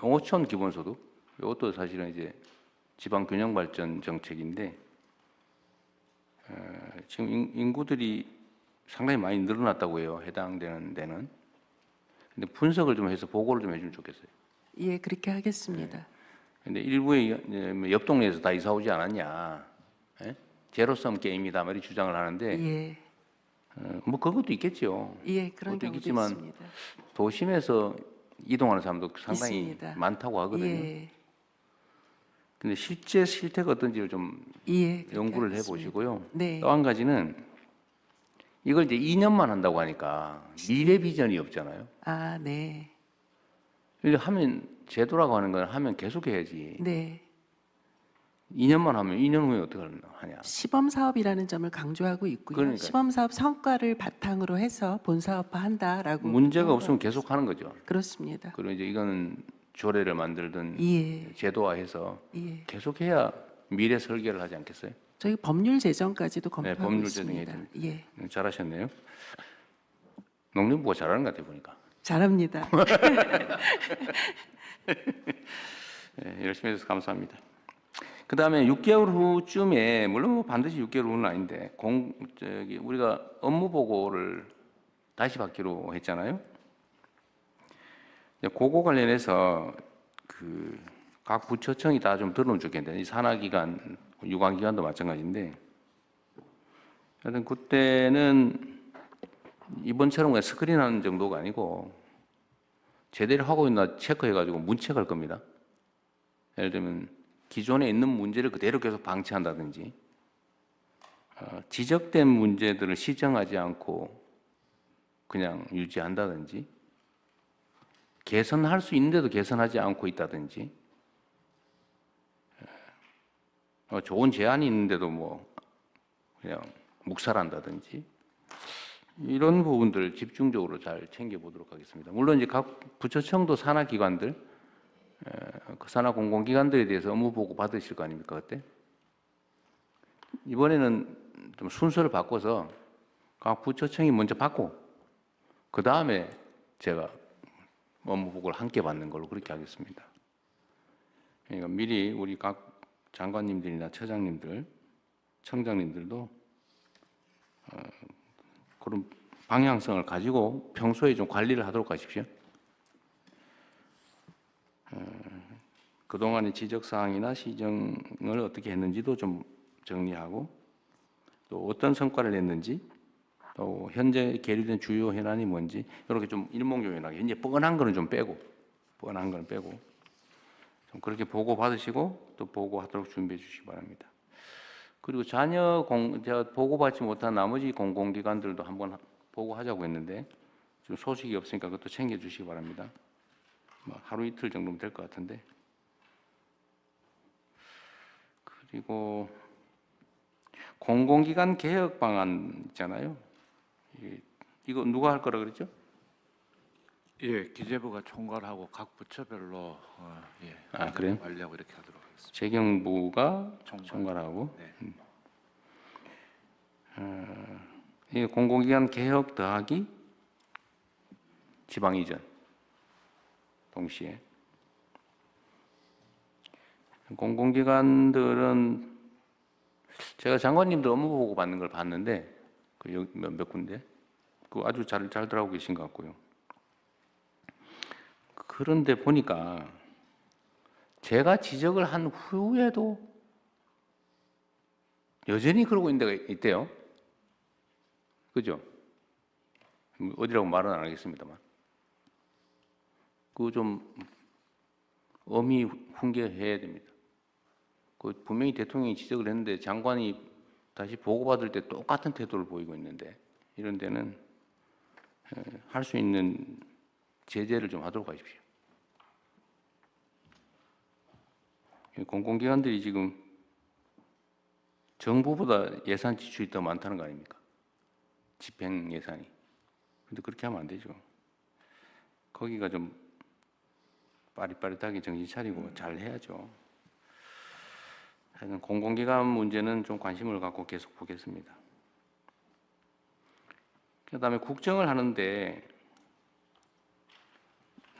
농어촌 기본소득, 이것도 사실은 이제 지방 균형 발전 정책인데 지금 인구들이 상당히 많이 늘어났다고 해요. 해당되는 데는. 근데 분석을 좀 해서 보고를 좀 해주면 좋겠어요. 예, 그렇게 하겠습니다. 근데 일부의 옆 동네에서 다 이사 오지 않았냐. 예? 제로섬 게임이다. 이렇게 주장을 하는데 예, 뭐 그것도 있겠죠. 예, 그런 그것도 경우도 있겠지만 있습니다. 도심에서 이동하는 사람도 상당히 있습니다. 많다고 하거든요. 예, 근데 실제 실태가 어떤지를 좀 예, 그렇게 연구를 하겠습니다. 해보시고요. 네, 또 한 가지는 이걸 이제 2년만 한다고 하니까 미래 비전이 없잖아요. 아, 네, 이렇게 하면 제도라고 하는 건 하면 계속 해야지. 네. 2년만 하면 2년 후에 어떻게 하냐. 시범 사업이라는 점을 강조하고 있고요. 그러니까요. 시범 사업 성과를 바탕으로 해서 본사업화한다라고 문제가 그렇게 없으면 계속 하는 거죠. 그렇습니다. 그리고 이제 이거는 조례를 만들든 예, 제도화해서 예. 계속 해야 미래 설계를 하지 않겠어요? 저희 법률 제정까지도 네, 검토하고 법률 제정해야 있습니다. 됩니다. 예, 잘하셨네요. 농림부가 잘하는 것 같아요, 보니까. 잘합니다. 네, 열심히 해서 감사합니다. 그 다음에 6개월 후쯤에, 물론 뭐 반드시 6개월 후는 아닌데, 우리가 업무 보고를 다시 받기로 했잖아요. 그거 관련해서 각 부처청이 다 좀 들어오면 좋겠는데, 이 산하기관, 유관기관도 마찬가지인데, 하여튼 그때는 이번처럼 그냥 스크린하는 정도가 아니고, 제대로 하고 있나 체크해가지고 문책할 겁니다. 예를 들면, 기존에 있는 문제를 그대로 계속 방치한다든지, 지적된 문제들을 시정하지 않고 그냥 유지한다든지, 개선할 수 있는데도 개선하지 않고 있다든지, 좋은 제안이 있는데도 뭐 그냥 묵살한다든지, 이런 부분들 집중적으로 잘 챙겨보도록 하겠습니다. 물론 이제 각 부처청도 산하기관들, 그 산하 공공기관들에 대해서 업무 보고 받으실 거 아닙니까, 그때? 이번에는 좀 순서를 바꿔서 각 부처청이 먼저 받고, 그 다음에 제가 업무 보고를 함께 받는 걸로 그렇게 하겠습니다. 그러니까 미리 우리 각 장관님들이나 처장님들, 청장님들도 그런 방향성을 가지고 평소에 좀 관리를 하도록 하십시오. 그동안의 지적사항이나 시정을 어떻게 했는지도 좀 정리하고, 또 어떤 성과를 냈는지, 또 현재 계류된 주요 현안이 뭔지, 이렇게 좀 일목요연하게, 이제 뻔한 거는 좀 빼고, 좀 그렇게 보고 받으시고 또 보고하도록 준비해 주시기 바랍니다. 그리고 제가 보고받지 못한 나머지 공공기관들도 한번 보고하자고 했는데 지금 소식이 없으니까 그것도 챙겨 주시기 바랍니다. 뭐 하루 이틀 정도면 될 것 같은데. 그리고 공공기관 개혁 방안 있잖아요. 이거 누가 할 거라 그랬죠? 예, 기재부가 총괄하고 각 부처별로 그래요? 관리하고 이렇게 하도록 하겠습니다. 재경부가 총괄하고. 네. 이 공공기관 개혁 더하기 지방 이전 동시에. 공공기관들은 제가 장관님들 업무 보고 받는 걸 봤는데 몇 군데 아주 잘 들어가고 계신 것 같고요. 그런데 보니까 제가 지적을 한 후에도 여전히 그러고 있는 데가 있대요. 그죠? 어디라고 말은 안 하겠습니다만. 그거 좀 엄히 훈계해야 됩니다. 분명히 대통령이 지적을 했는데 장관이 다시 보고받을 때 똑같은 태도를 보이고 있는데 이런 데는 할 수 있는 제재를 좀 하도록 하십시오. 공공기관들이 지금 정부보다 예산 지출이 더 많다는 거 아닙니까? 집행 예산이. 근데 그렇게 하면 안 되죠. 거기가 좀 빠릿빠릿하게 정신 차리고 잘 해야죠. 하여튼 공공기관 문제는 좀 관심을 갖고 계속 보겠습니다. 그 다음에 국정을 하는데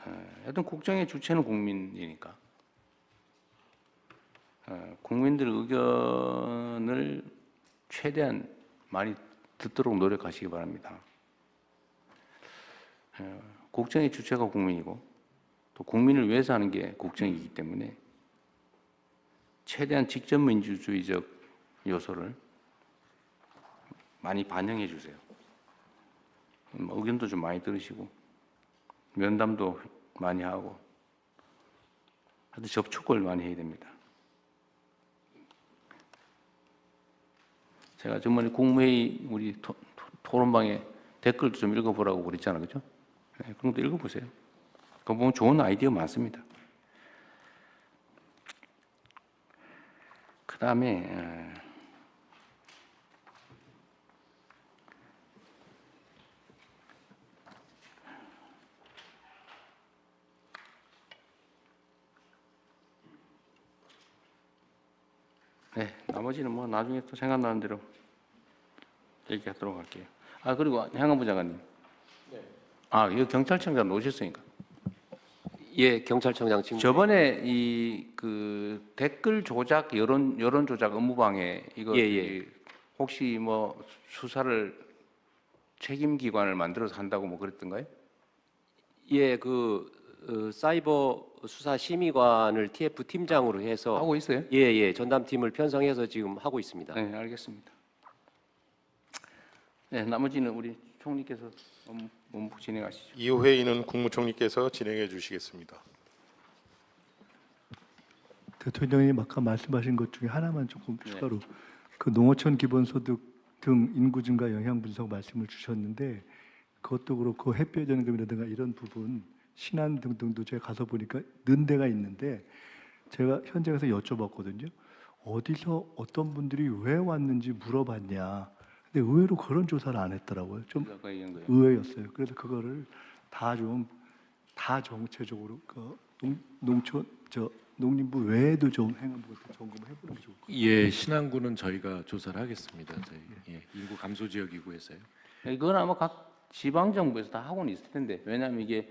하여튼 국정의 주체는 국민이니까 국민들 의견을 최대한 많이 듣도록 노력하시기 바랍니다. 국정의 주체가 국민이고 또 국민을 위해서 하는 게 국정이기 때문에 최대한 직접 민주주의적 요소를 많이 반영해 주세요. 의견도 좀 많이 들으시고 면담도 많이 하고 하여튼 접촉을 많이 해야 됩니다. 제가 저번에 국무회의 우리 토론방에 댓글도 좀 읽어보라고 그랬잖아요, 그죠? 네, 그런 것도 읽어보세요. 그거 보면 좋은 아이디어 많습니다. 그 다음에 네, 나머지는 뭐 나중에 또 생각나는 대로 얘기하도록 할게요. 그리고 행안부 장관님. 이거 경찰청장 오셨으니까. 예, 경찰청장 지금 저번에 이 그 댓글 조작, 여론 조작 업무방해 이거 예. 혹시 뭐 수사를 책임 기관을 만들어서 한다고 뭐 그랬던가요? 예, 사이버 수사 심의관을 TF 팀장으로 해서 하고 있어요? 예, 전담팀을 편성해서 지금 하고 있습니다. 네, 알겠습니다. 네, 나머지는 우리 총리께서 원복 진행하시죠. 이후 회의는 국무총리께서 진행해 주시겠습니다. 대통령님 아까 말씀하신 것 중에 하나만 조금 추가로 그 농어촌 기본소득 등 인구 증가 영향 분석 말씀을 주셨는데 그것도 그렇고 햇볕 연금이라든가 이런 부분 신안 등등도 제가 가서 보니까 는 데가 있는데 제가 현장에서 여쭤봤거든요. 어디서 어떤 분들이 왜 왔는지 물어봤냐. 근데 의외로 그런 조사를 안 했더라고요. 좀 의외였어요. 그래서 그거를 다 정체적으로 농림부 외에도 좀 행안부가 점검을 해보는 게 좋을 것 같아요. 예, 신안군은 저희가 조사를 하겠습니다. 저희 인구 감소 지역이고에서요. 이건 아마 각 지방 정부에서 다 하고는 있을 텐데 왜냐하면 이게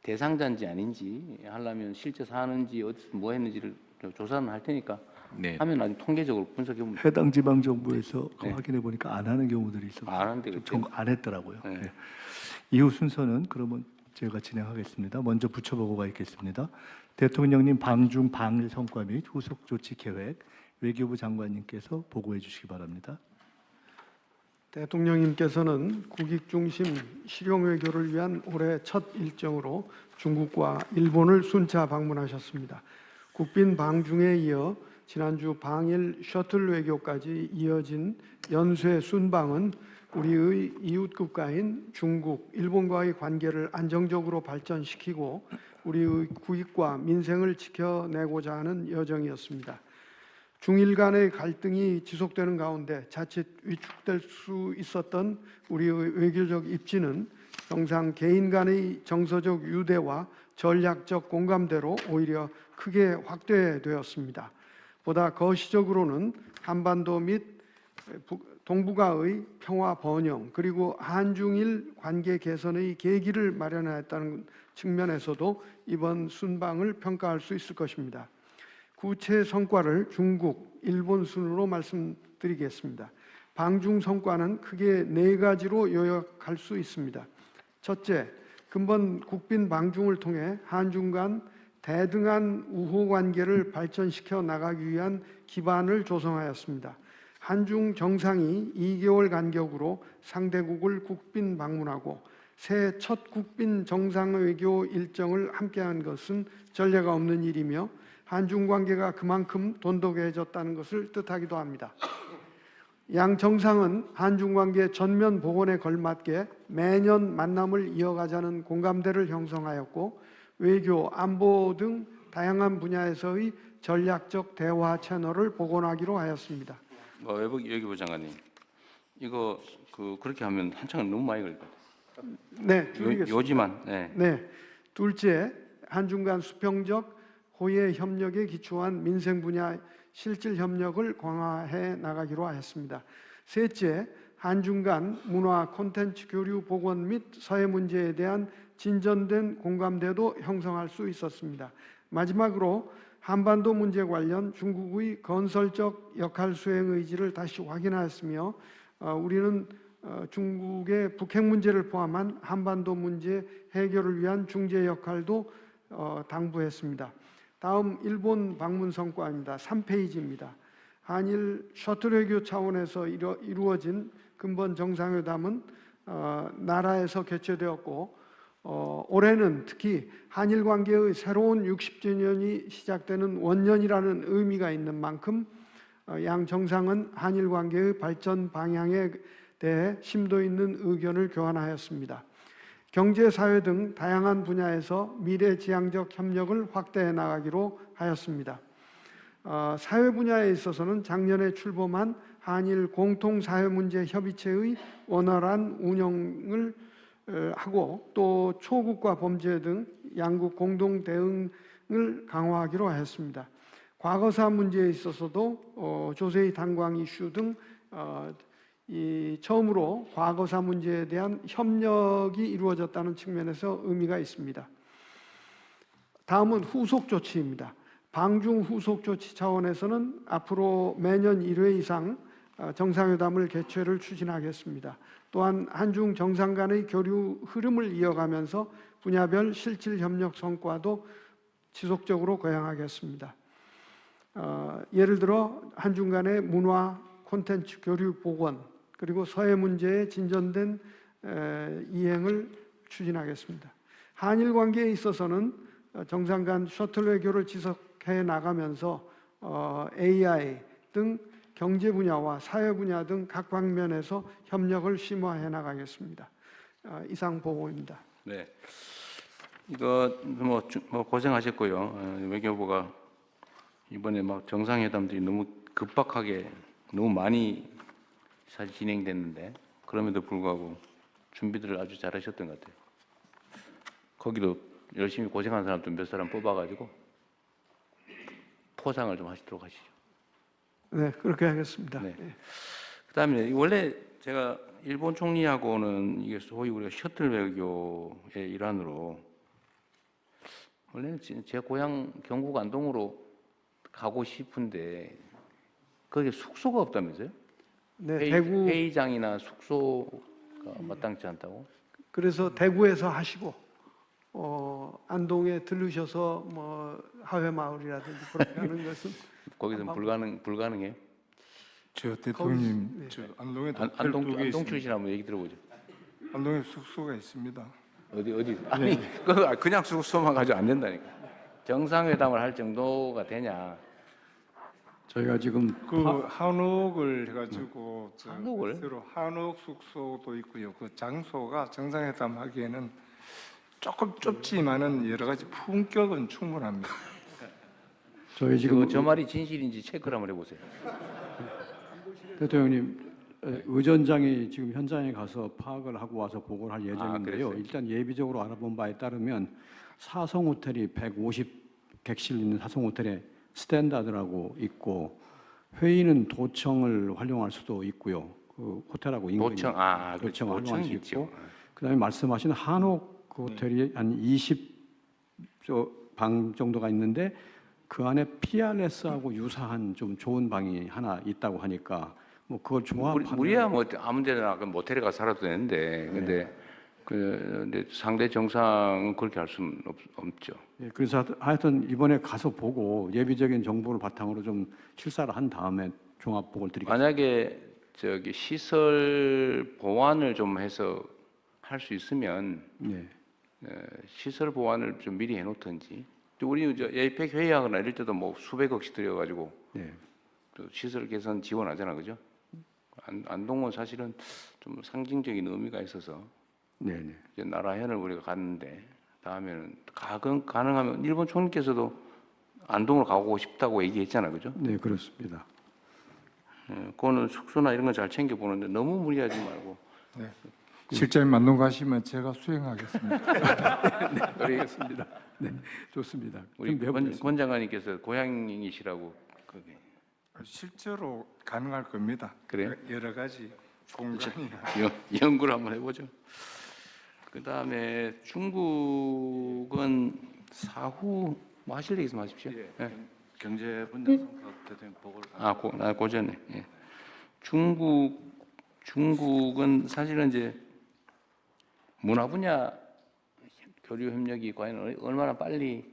대상자인지 아닌지 하려면 실제 사는지 어디서 뭐 했는지를 조사는 할 테니까 네. 하면 나중에 통계적으로 분석해 보면 해당 지방 정부에서 확인해 보니까 안 하는 경우들이 있어서 안 하는데 좀 그렇죠? 안 했더라고요. 네. 네. 이후 순서는 그러면 제가 진행하겠습니다. 먼저 부처 보고가 있겠습니다. 대통령님 방중 방일 성과 및 후속 조치 계획 외교부 장관님께서 보고해 주시기 바랍니다. 대통령님께서는 국익 중심 실용 외교를 위한 올해 첫 일정으로 중국과 일본을 순차 방문하셨습니다. 국빈 방중에 이어 지난주 방일 셔틀 외교까지 이어진 연쇄 순방은 우리의 이웃 국가인 중국, 일본과의 관계를 안정적으로 발전시키고 우리의 국익과 민생을 지켜내고자 하는 여정이었습니다. 중일 간의 갈등이 지속되는 가운데 자칫 위축될 수 있었던 우리의 외교적 입지는 영상 개인 간의 정서적 유대와 전략적 공감대로 오히려 크게 확대되었습니다. 보다 거시적으로는 한반도 및 동북아의 평화 번영 그리고 한중일 관계 개선의 계기를 마련하였다는 측면에서도 이번 순방을 평가할 수 있을 것입니다. 구체 성과를 중국, 일본 순으로 말씀드리겠습니다. 방중 성과는 크게 4가지로 요약할 수 있습니다. 첫째, 근본 국빈 방중을 통해 한중 간 대등한 우호 관계를 발전시켜 나가기 위한 기반을 조성하였습니다. 한중 정상이 2개월 간격으로 상대국을 국빈 방문하고 새해 첫 국빈 정상외교 일정을 함께한 것은 전례가 없는 일이며 한중 관계가 그만큼 돈독해졌다는 것을 뜻하기도 합니다. 양 정상은 한중 관계 전면 복원에 걸맞게 매년 만남을 이어가자는 공감대를 형성하였고 외교, 안보 등 다양한 분야에서의 전략적 대화 채널을 복원하기로 하였습니다. 외교부 장관님, 이거 그렇게 하면 한창은 너무 많이 걸릴 것 같아요. 네, 줄이겠습니다. 요지만. 네. 둘째, 한중 간 수평적 호혜 협력에 기초한 민생 분야 실질 협력을 강화해 나가기로 하였습니다. 셋째, 한중 간 문화 콘텐츠 교류 복원 및 서해 문제에 대한 진전된 공감대도 형성할 수 있었습니다. 마지막으로 한반도 문제 관련 중국의 건설적 역할 수행 의지를 다시 확인하였으며 우리는 중국의 북핵 문제를 포함한 한반도 문제 해결을 위한 중재 역할도 당부했습니다. 다음 일본 방문 성과입니다. 3페이지입니다. 한일 셔틀 외교 차원에서 이루어진 근본 정상회담은 나라에서 개최되었고 올해는 특히 한일 관계의 새로운 60주년이 시작되는 원년이라는 의미가 있는 만큼 양 정상은 한일 관계의 발전 방향에 대해 심도 있는 의견을 교환하였습니다. 경제, 사회 등 다양한 분야에서 미래지향적 협력을 확대해 나가기로 하였습니다. 사회 분야에 있어서는 작년에 출범한 한일 공통사회문제협의체의 원활한 운영을 하고 또 초국가 범죄 등 양국 공동 대응을 강화하기로 하였습니다. 과거사 문제에 있어서도 조세희 탄광 이슈 등 처음으로 과거사 문제에 대한 협력이 이루어졌다는 측면에서 의미가 있습니다. 다음은 후속 조치입니다. 방중 후속 조치 차원에서는 앞으로 매년 1회 이상 정상회담을 개최를 추진하겠습니다. 또한 한중 정상 간의 교류 흐름을 이어가면서 분야별 실질 협력 성과도 지속적으로 거행하겠습니다. 예를 들어 한중 간의 문화 콘텐츠 교류 복원 그리고 서해 문제의 진전된 이행을 추진하겠습니다. 한일 관계에 있어서는 정상 간 셔틀 외교를 지속해 나가면서 AI 등 경제 분야와 사회 분야 등 각 방면에서 협력을 심화해 나가겠습니다. 이상 보고입니다. 네. 이거 뭐 고생하셨고요. 외교부가 이번에 막 정상회담들이 너무 급박하게 너무 많이 사실 진행됐는데 그럼에도 불구하고 준비들을 아주 잘하셨던 것 같아요. 거기도 열심히 고생한 사람들 몇 사람 뽑아가지고 포상을 좀 하시도록 하시죠. 네, 그렇게 하겠습니다. 네. 그다음에 원래 제가 일본 총리하고는 이게 소위 우리가 셔틀 외교의 일환으로 원래는 제 고향 경북 안동으로 가고 싶은데 거기 숙소가 없다면서요? 네, 대구 회의장이나 숙소가 마땅치 않다고? 그래서 대구에서 하시고 안동에 들르셔서 뭐 하회마을이라든지 그렇게 하는 것은 거기서는 불가능해요? 저 대통령 저 안동에 안동 출신 한번 얘기 들어보죠. 안동에 숙소가 있습니다. 어디? 아니 그냥 숙소만 가지고 안 된다니까. 정상회담을 할 정도가 되냐? 저희가 지금 그 한옥을 해가지고 한옥을? 새로 한옥 숙소도 있고요. 그 장소가 정상회담 하기에는 조금 좁지만은 여러 가지 품격은 충분합니다. 저희 지금 저 말이 진실인지 체크를 한번 해보세요. 대통령님 의전장이 지금 현장에 가서 파악을 하고 와서 보고를 할 예정인데요. 그랬어요? 일단 예비적으로 알아본 바에 따르면 사성 호텔이 150객실 있는 사성 호텔에 스탠다드라고 있고 회의는 도청을 활용할 수도 있고요. 그 호텔하고 인근이 도청 도청을 활용할 수 있죠. 있고 그다음에 말씀하신 한옥 그 호텔이 한 20방 정도가 있는데 그 안에 PRS하고 유사한 좀 좋은 방이 하나 있다고 하니까 뭐 그걸 종합하면 우리야 뭐 아무 데나 모텔에 가서 살아도 되는데 근데 근데 상대 정상은 그렇게 할 수는 없죠. 예, 그래서 하여튼 이번에 가서 보고 예비적인 정보를 바탕으로 좀 실사를 한 다음에 종합 보고를 드리겠습니다. 만약에 저기 시설 보완을 좀 해서 할 수 있으면 네. 시설 보완을 좀 미리 해놓든지. 또 우리 저 에이펙 회의하거나 이럴 때도 뭐 수백억씩 들여가지고 네. 또 시설 개선 지원하잖아, 그죠? 안동은 사실은 좀 상징적인 의미가 있어서 네, 네. 이제 나라현을 우리가 갔는데 다음에는 가능하면 일본 총리께서도 안동으로 가고 싶다고 얘기했잖아, 그죠? 네, 그렇습니다. 그거는 숙소나 이런 거 잘 챙겨보는데 너무 무리하지 말고. 실장님 안동 가시면 제가 수행하겠습니다. 알겠습니다. 네, 좋습니다. 우리 좀 배워보겠습니다. 권 장관님께서 고향이시라고 그게 실제로 가능할 겁니다. 그래요? 여러 가지 공간이나 연구를 한번 해보죠. 그다음에 중국은 사후 뭐 하실 일 있으면 하십시오. 예. 경제 분야 성과 대통령 보고를 고전에. 예. 중국은 사실은 이제 문화 분야 교류 협력이 과연 얼마나 빨리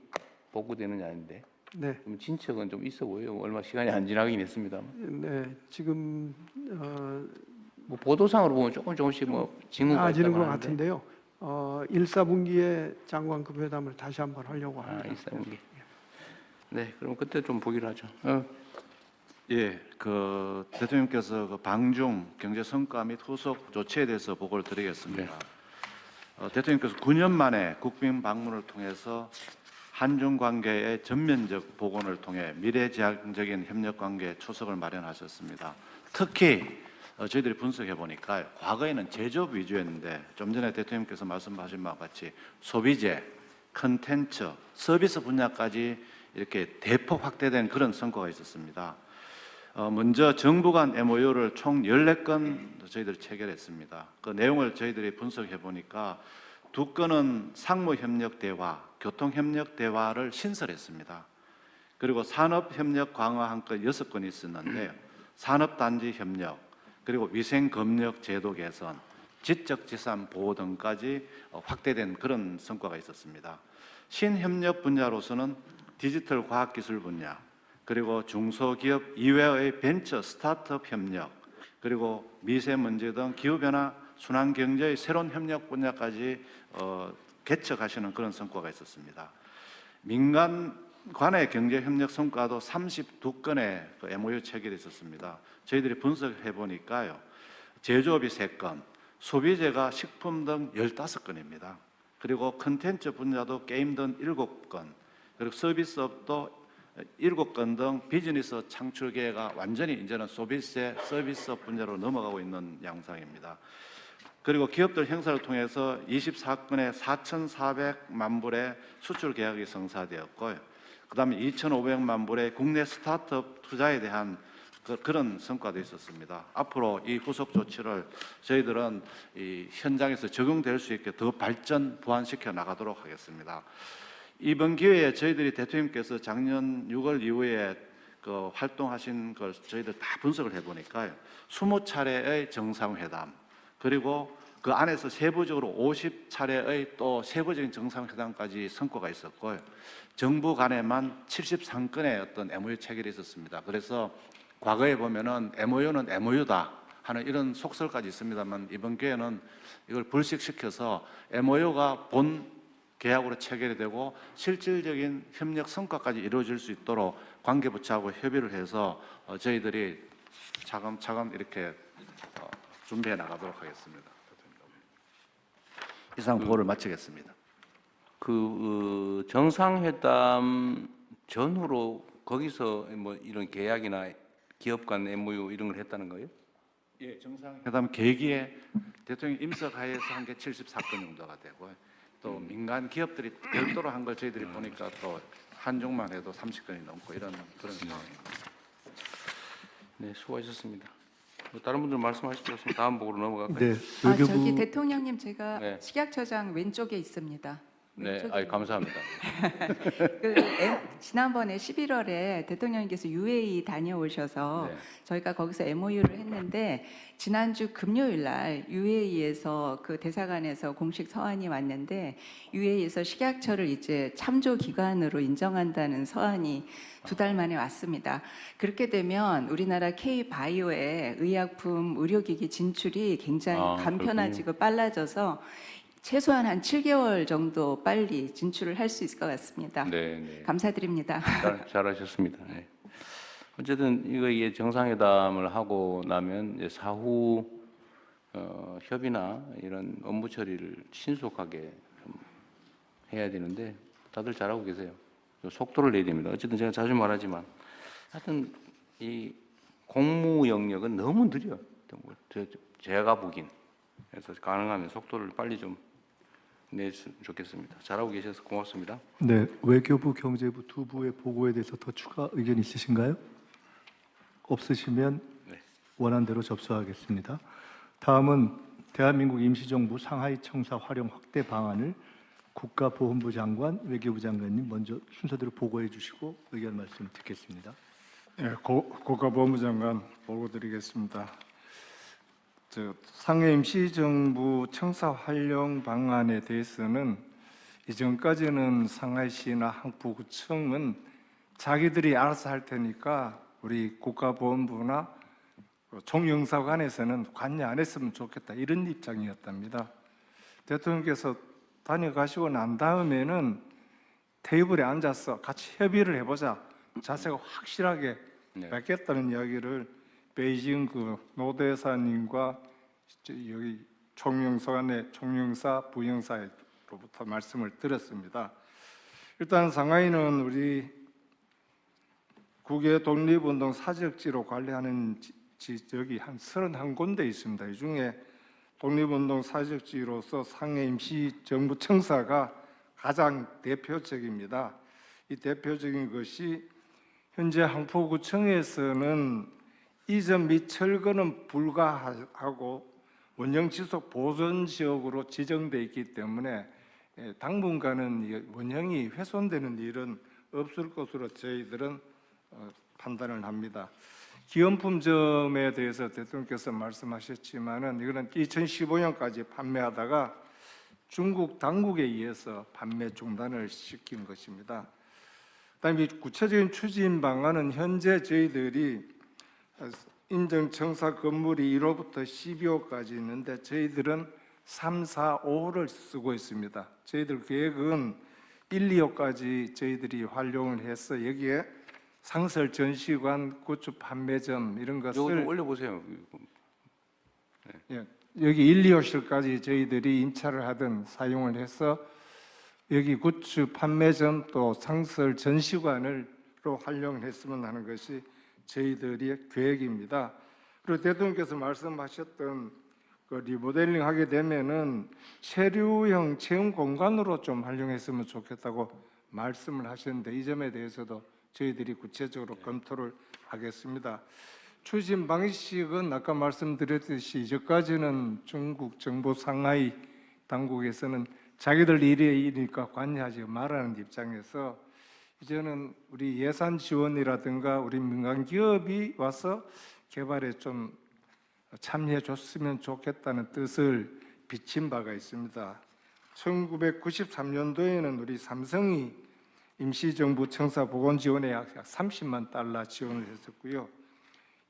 복구되느냐인데 네, 좀 진척은 좀 있어 보여요. 얼마 시간이 안 지나긴 했습니다. 네, 지금 뭐 보도상으로 보면 조금씩 뭐 징후가 나아지는 있다고 것 하는데. 같은데요. 1, 4분기에 장관급 회담을 다시 한번 하려고 아, 합니다. 일사분기. 네, 그럼 그때 좀 보기로 하죠. 예, 그 대통령께서 그 방중 경제 성과 및 후속 조치에 대해서 보고를 드리겠습니다. 대통령께서 9년 만에 국빈 방문을 통해서 한중 관계의 전면적 복원을 통해 미래지향적인 협력 관계 초석을 마련하셨습니다. 특히 저희들이 분석해 보니까 과거에는 제조업 위주였는데 좀 전에 대통령께서 말씀하신 바와 같이 소비재, 컨텐츠, 서비스 분야까지 이렇게 대폭 확대된 그런 성과가 있었습니다. 먼저 정부 간 MOU를 총 14건 저희들이 체결했습니다. 그 내용을 저희들이 분석해 보니까 2건은 상무협력 대화, 교통협력 대화를 신설했습니다. 그리고 산업협력 강화 한 건 6건이 있었는데 산업단지 협력, 그리고 위생검역 제도 개선, 지적재산 보호 등까지 확대된 그런 성과가 있었습니다. 신협력 분야로서는 디지털 과학기술 분야, 그리고 중소기업 이외의 벤처 스타트업 협력, 그리고 미세먼지 등 기후변화 순환경제의 새로운 협력 분야까지 개척하시는 그런 성과가 있었습니다. 민간 간의 경제협력 성과도 32건의 그 MOU 체결이 있었습니다. 저희들이 분석해 보니까요, 제조업이 3건, 소비재가 식품 등 15건입니다. 그리고 컨텐츠 분야도 게임 등 7건, 그리고 서비스업도 7건 등 비즈니스 창출 기회가 완전히 이제는 소비세 서비스업 분야로 넘어가고 있는 양상입니다. 그리고 기업들 행사를 통해서 24건의 4,400만 불의 수출 계약이 성사되었고요. 그다음에 2,500만 불의 국내 스타트업 투자에 대한 그런 성과도 있었습니다. 앞으로 이 후속 조치를 저희들은 이 현장에서 적용될 수 있게 더 발전 보완시켜 나가도록 하겠습니다. 이번 기회에 저희들이 대통령께서 작년 6월 이후에 그 활동하신 걸 저희들 다 분석을 해보니까요, 20차례의 정상회담, 그리고 그 안에서 세부적으로 50차례의 또 세부적인 정상회담까지 성과가 있었고요. 정부 간에만 73건의 어떤 MOU 체결이 있었습니다. 그래서 과거에 보면은 MOU는 MOU다 하는 이런 속설까지 있습니다만, 이번 기회는 이걸 불식시켜서 MOU가 본 계약으로 체결이 되고 실질적인 협력 성과까지 이루어질 수 있도록 관계부처하고 협의를 해서 저희들이 차근차근 이렇게 준비해 나가도록 하겠습니다. 이상 보고를 마치겠습니다. 그 정상회담 전후로 거기서 뭐 이런 계약이나 기업 간 MOU 이런 걸 했다는 거예요? 예, 정상회담 계기에 대통령 임석하에서 한 게 74건 정도가 되고요. 또 민간 기업들이 별도로 한 걸 저희들이 보니까 또 한중만 해도 30건이 넘고 이런 그런 상황입니다. 네, 수고하셨습니다. 뭐 다른 분들 말씀하시죠. 다음 보고로 넘어갈까요? 네, 저기 외교부 대통령님 제가 네. 식약처장 왼쪽에 있습니다. 네, 왼쪽에 감사합니다. 지난번에 11월에 대통령님께서 UAE 다녀오셔서 네. 저희가 거기서 MOU를 했는데 지난주 금요일 날 UAE에서 그 대사관에서 공식 서한이 왔는데 UAE에서 식약처를 이제 참조 기관으로 인정한다는 서한이 2달 만에 왔습니다. 그렇게 되면 우리나라 K-바이오의 의약품 의료기기 진출이 굉장히 간편해지고 빨라져서 최소한 한 7개월 정도 빨리 진출을 할 수 있을 것 같습니다. 네, 네. 감사드립니다. 잘하셨습니다. 네. 어쨌든 이게 정상회담을 하고 나면 이제 사후 협의나 이런 업무 처리를 신속하게 좀 해야 되는데 다들 잘하고 계세요. 속도를 내야 됩니다. 어쨌든 제가 자주 말하지만 하여튼 이 공무 영역은 너무 느려. 제가 보긴. 그래서 가능하면 속도를 빨리 좀 내주면 좋겠습니다. 잘하고 계셔서 고맙습니다. 네, 외교부, 경제부 두 부의 보고에 대해서 더 추가 의견 있으신가요? 없으시면 네. 원한 대로 접수하겠습니다. 다음은 대한민국 임시정부 상하이 청사 활용 확대 방안을 국가보훈부 장관, 외교부 장관님 먼저 순서대로 보고해 주시고 의견 말씀 듣겠습니다. 예, 국가보훈부 장관 보고 드리겠습니다. 상해 임시정부 청사 활용 방안에 대해서는 이전까지는 상하이시나 항포구청은 자기들이 알아서 할 테니까 우리 국가보훈부나 총영사관에서는 관여 안 했으면 좋겠다 이런 입장이었답니다. 대통령께서 다녀가시고 난 다음에는 테이블에 앉아서 같이 협의를 해보자 자세가 확실하게 뵙겠다는 이야기를 베이징 노대사님과 여기 총영사관의 총영사 부영사로부터 말씀을 들었습니다. 일단 상하이는 우리 국외 독립운동 사적지로 관리하는 지역이 한 31군데 있습니다. 이 중에 독립운동 사적지로서 상해 임시정부 청사가 가장 대표적입니다. 이 대표적인 것이 현재 항포구청에서는 이전 및 철거는 불가하고 원형 지속 보존 지역으로 지정돼 있기 때문에 당분간은 원형이 훼손되는 일은 없을 것으로 저희들은 판단을 합니다. 기념품점에 대해서 대통령께서 말씀하셨지만은 이거는 2015년까지 판매하다가 중국 당국에 의해서 판매 중단을 시킨 것입니다. 그다음에 구체적인 추진 방안은 현재 저희들이 인정청사 건물이 1호부터 12호까지 있는데 저희들은 3, 4, 5호를 쓰고 있습니다. 저희들 계획은 1, 2호까지 저희들이 활용을 해서 여기에 상설 전시관, 굿즈 판매점 이런 이거 것을 좀 올려보세요. 예, 여기 1, 2호실까지 저희들이 임차를 하든 사용을 해서 여기 굿즈 판매점 또 상설 전시관으로 활용을 했으면 하는 것이 저희들의 계획입니다. 그리고 대통령께서 말씀하셨던 그 리모델링 하게 되면은 체류형 체험 공간으로 좀 활용했으면 좋겠다고 말씀을 하셨는데 이 점에 대해서도 저희들이 구체적으로 검토를 하겠습니다. 추진 방식은 아까 말씀드렸듯이 이제까지는 중국 정부 상하이 당국에서는 자기들 일이니까 관여하지 말라는 입장에서 이제는 우리 예산 지원이라든가 우리 민간 기업이 와서 개발에 좀 참여해 줬으면 좋겠다는 뜻을 비친 바가 있습니다. 1993년도에는 우리 삼성이 임시정부 청사 복원 지원에 약 30만 달러 지원을 했었고요.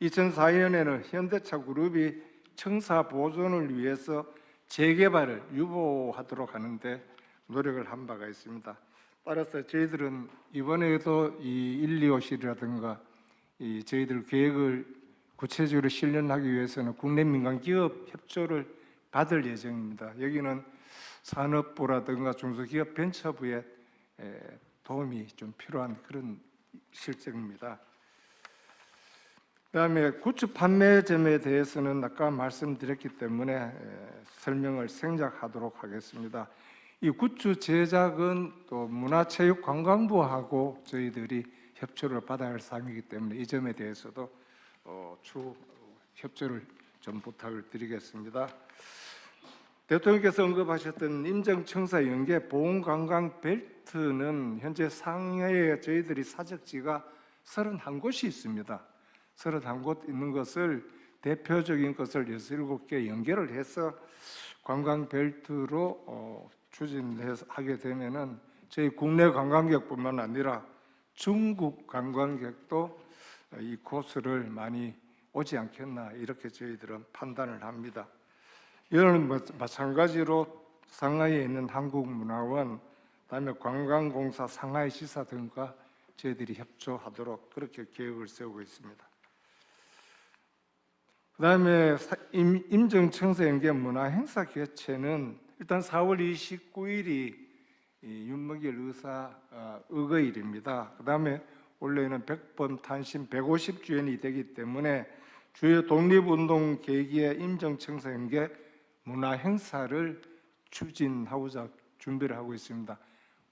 2004년에는 현대차 그룹이 청사 보존을 위해서 재개발을 유보하도록 하는데 노력을 한 바가 있습니다. 따라서 저희들은 이번에도 이 1, 2호실이라든가 이 저희들 계획을 구체적으로 실현하기 위해서는 국내 민간 기업 협조를 받을 예정입니다. 여기는 산업부라든가 중소기업 벤처부의 도움이 좀 필요한 그런 실정입니다. 그다음에 굿즈 판매점에 대해서는 아까 말씀드렸기 때문에 설명을 생략하도록 하겠습니다. 이 굿즈 제작은 또 문화체육관광부하고 저희들이 협조를 받아야 할 사항이기 때문에 이 점에 대해서도 추후 협조를 좀 부탁을 드리겠습니다. 대통령께서 언급하셨던 임정청사 연계 보훈관광 벨트는 현재 상해에 저희들이 사적지가 31곳이 있습니다. 31곳 있는 것을 대표적인 것을 67개 연계를 해서 관광 벨트로 추진하게 되면은 저희 국내 관광객뿐만 아니라 중국 관광객도 이 코스를 많이 오지 않겠나 이렇게 저희들은 판단을 합니다. 이는 마찬가지로 상하이에 있는 한국문화원, 그다음에 관광공사 상하이시사 등과 저희들이 협조하도록 그렇게 계획을 세우고 있습니다. 그다음에 임정청사 연계 문화행사 개최는 일단 4월 29일이 윤석열 의사 의거일입니다. 그다음에 원래는 100번 탄신 150주년이 되기 때문에 주요 독립운동 계기의 임정청사 연계 문화행사를 추진하고자 준비를 하고 있습니다.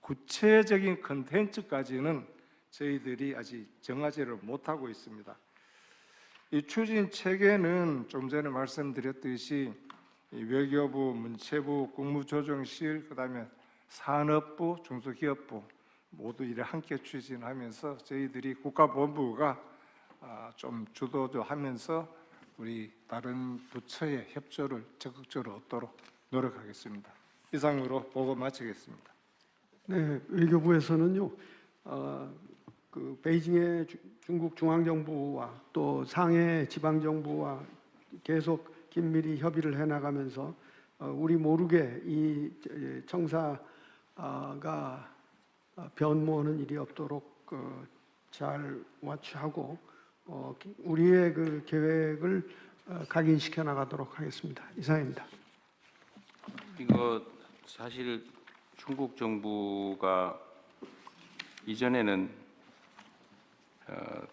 구체적인 컨텐츠까지는 저희들이 아직 정하지를 못하고 있습니다. 이 추진 체계는 좀 전에 말씀드렸듯이 이 외교부, 문체부, 국무조정실, 그다음에 산업부, 중소기업부 모두 이래 함께 추진하면서 저희들이 국가본부가 좀 주도하면서 우리 다른 부처의 협조를 적극적으로 얻도록 노력하겠습니다. 이상으로 보고 마치겠습니다. 네, 외교부에서는요, 그 베이징의 중국 중앙정부와 또 상해 지방정부와 계속 긴밀히 협의를 해나가면서 우리 모르게 이 청사가 변모하는 일이 없도록 잘 와치하고 우리의 그 계획을 각인시켜 나가도록 하겠습니다. 이상입니다. 이거 사실 중국 정부가 이전에는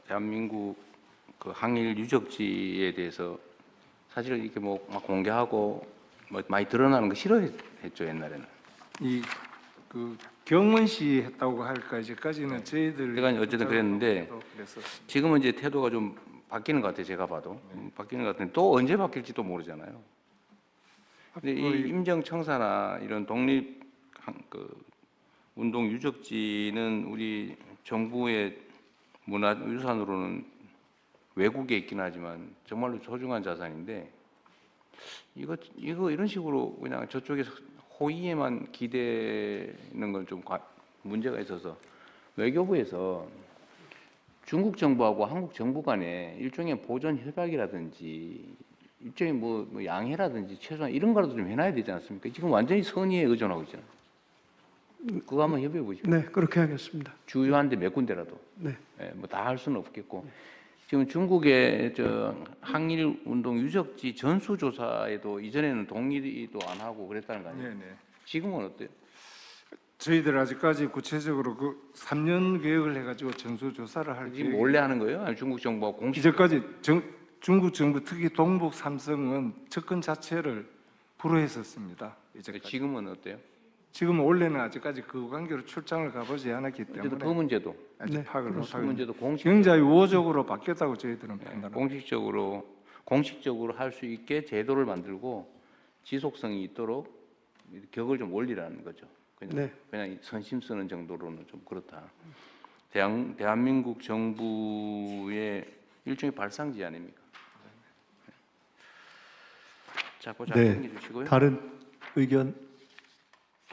대한민국 그 항일 유적지에 대해서 사실 이렇게 뭐 막 공개하고 뭐 많이 드러나는 거 싫어했죠 옛날에는. 이 그 경원시 했다고 할까 이제까지는 저희들 제가 어쨌든 그랬는데 그랬었습니다. 지금은 이제 태도가 좀 바뀌는 것 같아요. 제가 봐도 바뀌는 것 같은데 또 언제 바뀔지도 모르잖아요. 근데 이 임정청사나 이런 독립 운동 유적지는 우리 정부의 문화유산으로는 외국에 있긴 하지만 정말로 소중한 자산인데 이거 이런 식으로 그냥 저쪽에서 호의에만 기대는 건 좀 문제가 있어서 외교부에서 중국 정부하고 한국 정부 간에 일종의 보존 협약이라든지 일종의 뭐 양해라든지 최소한 이런 거라도 좀 해놔야 되지 않습니까? 지금 완전히 선의에 의존하고 있잖아요. 그거 한번 협의해 보시죠. 네, 그렇게 하겠습니다. 주요한데 몇 군데라도. 네. 뭐 다 할 수는 없겠고. 지금 중국의 항일 운동 유적지 전수 조사에도 이전에는 동의도 안 하고 그랬다는 거 아니에요? 네네. 지금은 어때요? 저희들 아직까지 구체적으로 그 3년 계획을 해가지고 전수 조사를 할 지금 계획. 몰래 하는 거예요? 아니면 중국 정부가 공식? 이제까지 중국 정부 특히 동북 삼성은 접근 자체를 불허했었습니다. 이제까지. 지금은 어때요? 지금 원래는 아직까지 그 관계로 출장을 가보지 않았기 어쨌든 때문에 그 문제도 아직 네, 파악을 그 못하고 문제도 굉장히 우호적으로 바뀌었다고 저희들은 판단합니다. 공식적으로 할 수 있게 제도를 만들고 지속성이 있도록 격을 좀 올리라는 거죠. 네. 그냥 선심 쓰는 정도로는 좀 그렇다. 대한민국 정부의 일종의 발상지 아닙니까? 자, 그거 잘 네. 챙겨주시고요. 다른 의견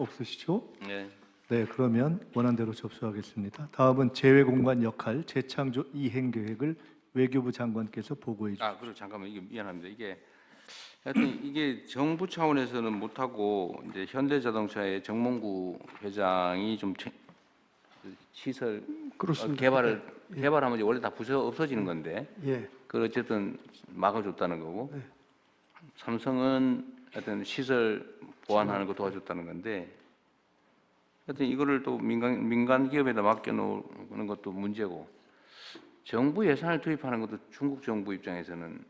없으시죠? 네. 네, 그러면 원안대로 접수하겠습니다. 다음은 재외공간 역할 재창조 이행 계획을 외교부 장관께서 보고해 주십시오. 그리고 잠깐만 이게 미안합니다. 하여튼 이게 정부 차원에서는 못하고 이제 현대자동차의 정몽구 회장이 좀 시설 그렇습니다. 개발하면 이제 원래 다 부서 없어지는 건데 예. 그걸 어쨌든 막아줬다는 거고 네. 삼성은 하여튼 시설 보완하는 거 도와줬다는 건데 하여튼 이거를 또 민간 기업에다 맡겨놓는 것도 문제고 정부 예산을 투입하는 것도 중국 정부 입장에서는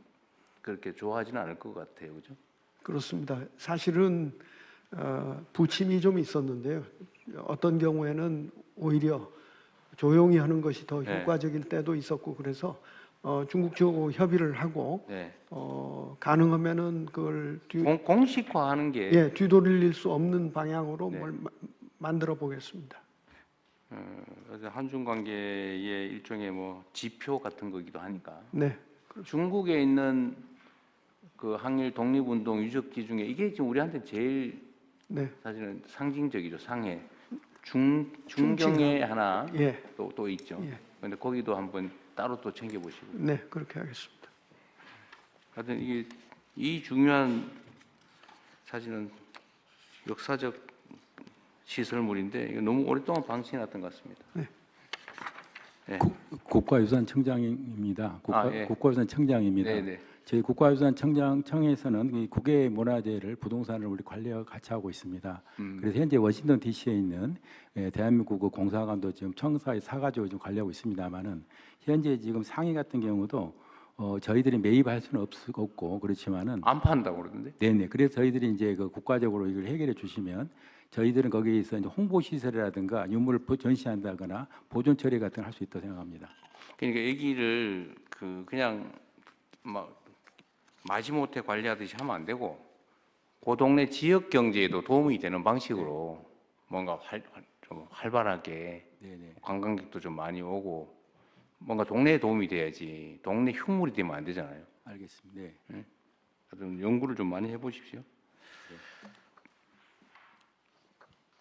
그렇게 좋아하지는 않을 것 같아요, 그죠? 그렇습니다. 사실은 부침이 좀 있었는데요. 어떤 경우에는 오히려 조용히 하는 것이 더 네. 효과적일 때도 있었고 그래서 중국 쪽하고 협의를 하고 네. 가능하면은 그걸 공식화하는 게 뒤돌릴 수 없는 방향으로 네. 뭘 만들어 보겠습니다. 그래서 한중 관계의 일종의 뭐 지표 같은 거기도 하니까 네. 중국에 있는 그 항일 독립운동 유적지 중에 이게 지금 우리한테 제일 네. 사실은 상징적이죠. 상해 중경에 하나 예. 또 있죠. 예. 그런데 거기도 한번 따로 또 챙겨보시고. 네, 그렇게 하겠습니다. 하여튼 이게 이 중요한 사실은 역사적 시설물인데 이거 너무 오랫동안 방치해놨던 것 같습니다. 네. 네. 국가유산청장입니다. 예. 국가유산청장입니다. 네네. 저희 국가유산청에서는 이 국외 문화재를 부동산을 우리 관리와 같이 하고 있습니다. 그래서 현재 워싱턴 D.C.에 있는 대한민국 그 공사관도 지금 청사에 사가지고 좀 관리하고 있습니다만은 현재 지금 상해 같은 경우도 저희들이 매입할 수는 없고 그렇지만은 안 판다고 그러던데. 네네. 그래서 저희들이 이제 그 국가적으로 이걸 해결해 주시면 저희들은 거기에서 이제 홍보 시설이라든가 유물을 전시한다거나 보존 처리 같은 걸 할 수 있다고 생각합니다. 그러니까 얘기를 그냥 막 마지못해 관리하듯이 하면 안 되고 그 동네 지역 경제에도 도움이 되는 방식으로 뭔가 좀 활발하게 네네. 관광객도 좀 많이 오고 뭔가 동네에 도움이 돼야지 동네 흉물이 되면 안 되잖아요. 알겠습니다. 네. 좀 연구를 좀 많이 해보십시오.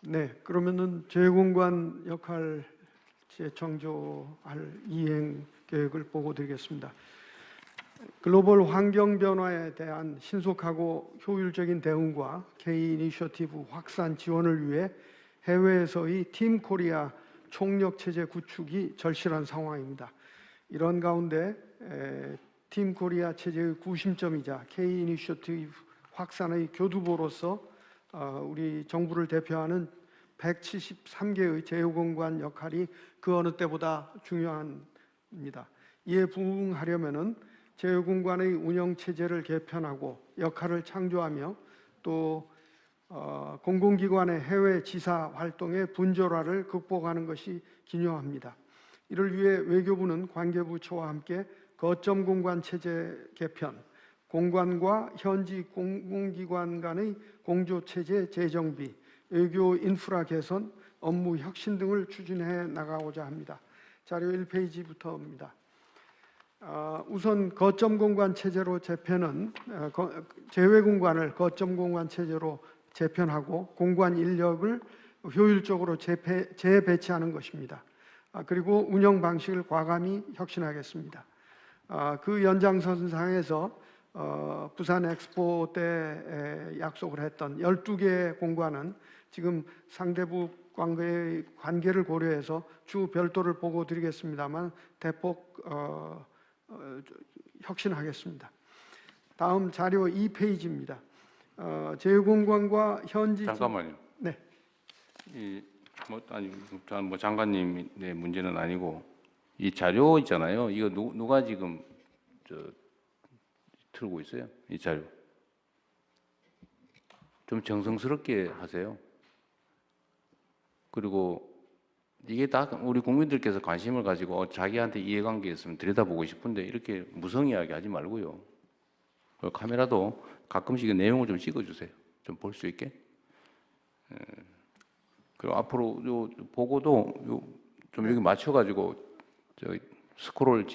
네, 그러면은 재공관 역할 재창조할 이행 계획을 보고 드리겠습니다. 글로벌 환경 변화에 대한 신속하고 효율적인 대응과 K 이니셔티브 확산 지원을 위해 해외에서의 팀 코리아 총력 체제 구축이 절실한 상황입니다. 이런 가운데 팀 코리아 체제의 구심점이자 K 이니셔티브 확산의 교두보로서 우리 정부를 대표하는 173개의 제휴공관 역할이 그 어느 때보다 중요합니다. 이에 부응하려면은 제휴공관의 운영 체제를 개편하고 역할을 창조하며 또 공공기관의 해외 지사 활동의 분절화를 극복하는 것이 기요합니다. 이를 위해 외교부는 관계부처와 함께 거점 공관 체제 개편, 공관과 현지 공공기관 간의 공조 체제 재정비, 외교 인프라 개선, 업무 혁신 등을 추진해 나가고자 합니다. 자료 1페이지부터입니다. 우선 거점 공관 체제로 재편은 제외 공관을 거점 공관 체제로 재편하고 공관 인력을 효율적으로 재배치하는 것입니다. 그리고 운영 방식을 과감히 혁신하겠습니다. 그 연장선상에서 부산 엑스포 때 약속을 했던 12개의 공관은 지금 상대국 관계의 관계를 고려해서 주 별도를 보고 드리겠습니다만 대폭 혁신하겠습니다. 다음 자료 2페이지입니다. 제휴공관과 현지 잠깐만요. 네. 뭐 장관님의 문제는 아니고 이 자료 있잖아요. 이거 누가 지금 틀고 있어요? 이 자료 좀 정성스럽게 하세요. 그리고 이게 다 우리 국민들께서 관심을 가지고 자기한테 이해관계 있으면 들여다보고 싶은데 이렇게 무성의하게 하지 말고요. 카메라도 가끔씩 내용을 좀 찍어주세요. 좀 볼 수 있게. 그리고 앞으로 요 보고도 좀 여기 맞춰가지고 스크롤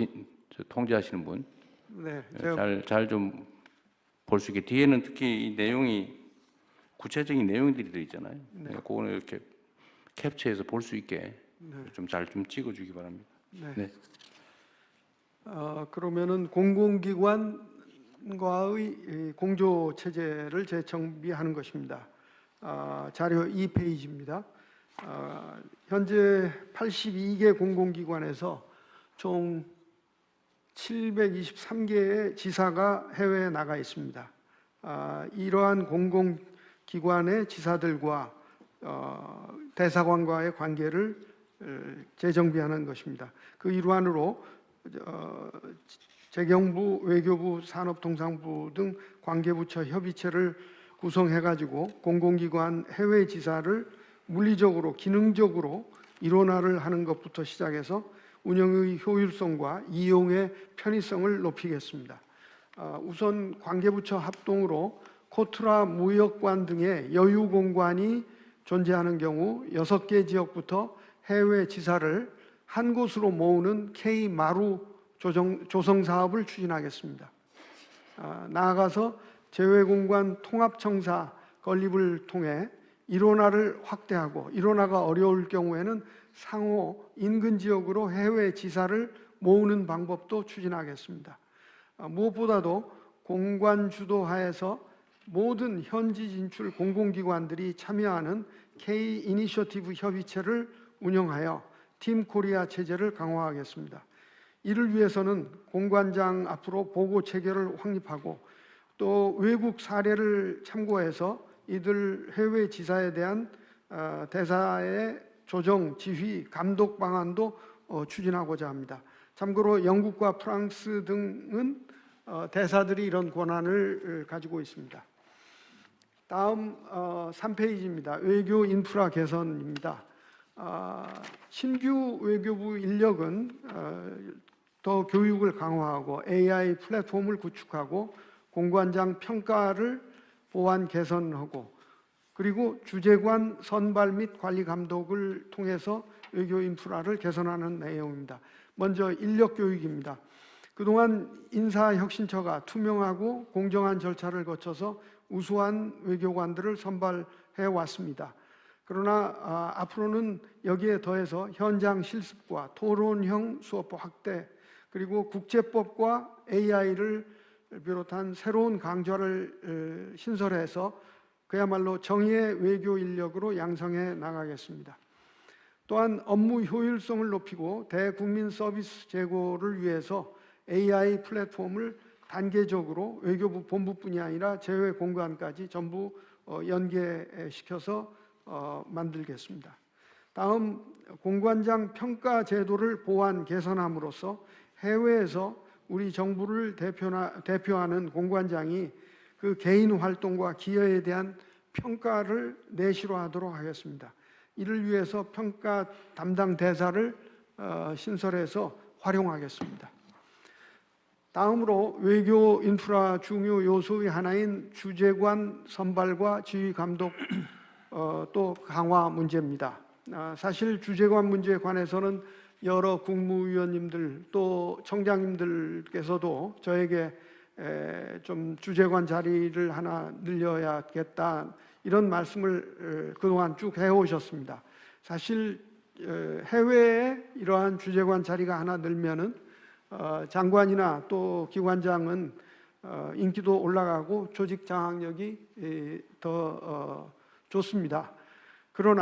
통제하시는 분, 네, 잘 좀 볼 수 있게. 뒤에는 특히 이 내용이 구체적인 내용들이 들 있잖아요. 네. 그거는 이렇게 캡처해서 볼 수 있게 좀 잘 좀 찍어주기 바랍니다. 네. 네. 그러면은 공공기관과의 공조 체제를 재정비하는 것입니다. 자료 2페이지입니다. 현재 82개 공공기관에서 총 723개의 지사가 해외에 나가 있습니다. 이러한 공공기관의 지사들과 대사관과의 관계를 재정비하는 것입니다. 그 일환으로 재경부, 외교부, 산업통상부 등 관계부처 협의체를 구성해가지고 공공기관 해외 지사를 물리적으로, 기능적으로 일원화를 하는 것부터 시작해서 운영의 효율성과 이용의 편의성을 높이겠습니다. 우선 관계부처 합동으로 코트라 무역관 등의 여유공관이 존재하는 경우 6개 지역부터 해외 지사를 한 곳으로 모으는 K-마루 조성 사업을 추진하겠습니다. 나아가서 제외공관 통합청사 건립을 통해 일원화를 확대하고 일원화가 어려울 경우에는 상호 인근 지역으로 해외 지사를 모으는 방법도 추진하겠습니다. 무엇보다도 공관 주도하에서 모든 현지 진출 공공기관들이 참여하는 K 이니셔티브 협의체를 운영하여 팀 코리아 체제를 강화하겠습니다. 이를 위해서는 공관장 앞으로 보고 체계를 확립하고 또 외국 사례를 참고해서 이들 해외 지사에 대한 대사의 조정, 지휘, 감독 방안도 추진하고자 합니다. 참고로 영국과 프랑스 등은 대사들이 이런 권한을 가지고 있습니다. 다음 3페이지입니다. 외교 인프라 개선입니다. 신규 외교부 인력은 더 교육을 강화하고 AI 플랫폼을 구축하고 공관장 평가를 보완 개선하고 그리고 주재관 선발 및 관리 감독을 통해서 외교 인프라를 개선하는 내용입니다. 먼저 인력 교육입니다. 그동안 인사혁신처가 투명하고 공정한 절차를 거쳐서 우수한 외교관들을 선발해 왔습니다. 그러나 앞으로는 여기에 더해서 현장 실습과 토론형 수업 확대 그리고 국제법과 AI를 비롯한 새로운 강좌를 신설해서 그야말로 정의의 외교 인력으로 양성해 나가겠습니다. 또한 업무 효율성을 높이고 대국민 서비스 제고를 위해서 AI 플랫폼을 단계적으로 외교부 본부뿐이 아니라 제외 공간까지 전부 연계시켜서 만들겠습니다. 다음, 공관장 평가 제도를 보완 개선함으로써 해외에서 우리 정부를 대표하는 공관장이 그 개인 활동과 기여에 대한 평가를 내실화하도록 하겠습니다. 이를 위해서 평가 담당 대사를 신설해서 활용하겠습니다. 다음으로 외교 인프라 중요 요소의 하나인 주재관 선발과 지휘 감독 또 강화 문제입니다. 사실 주재관 문제에 관해서는 여러 국무위원님들 또 청장님들께서도 저에게 좀 주재관 자리를 하나 늘려야겠다 이런 말씀을 그동안 쭉 해오셨습니다. 사실 해외에 이러한 주재관 자리가 하나 늘면은 장관이나 또 기관장은 인기도 올라가고 조직 장악력이 더 좋습니다.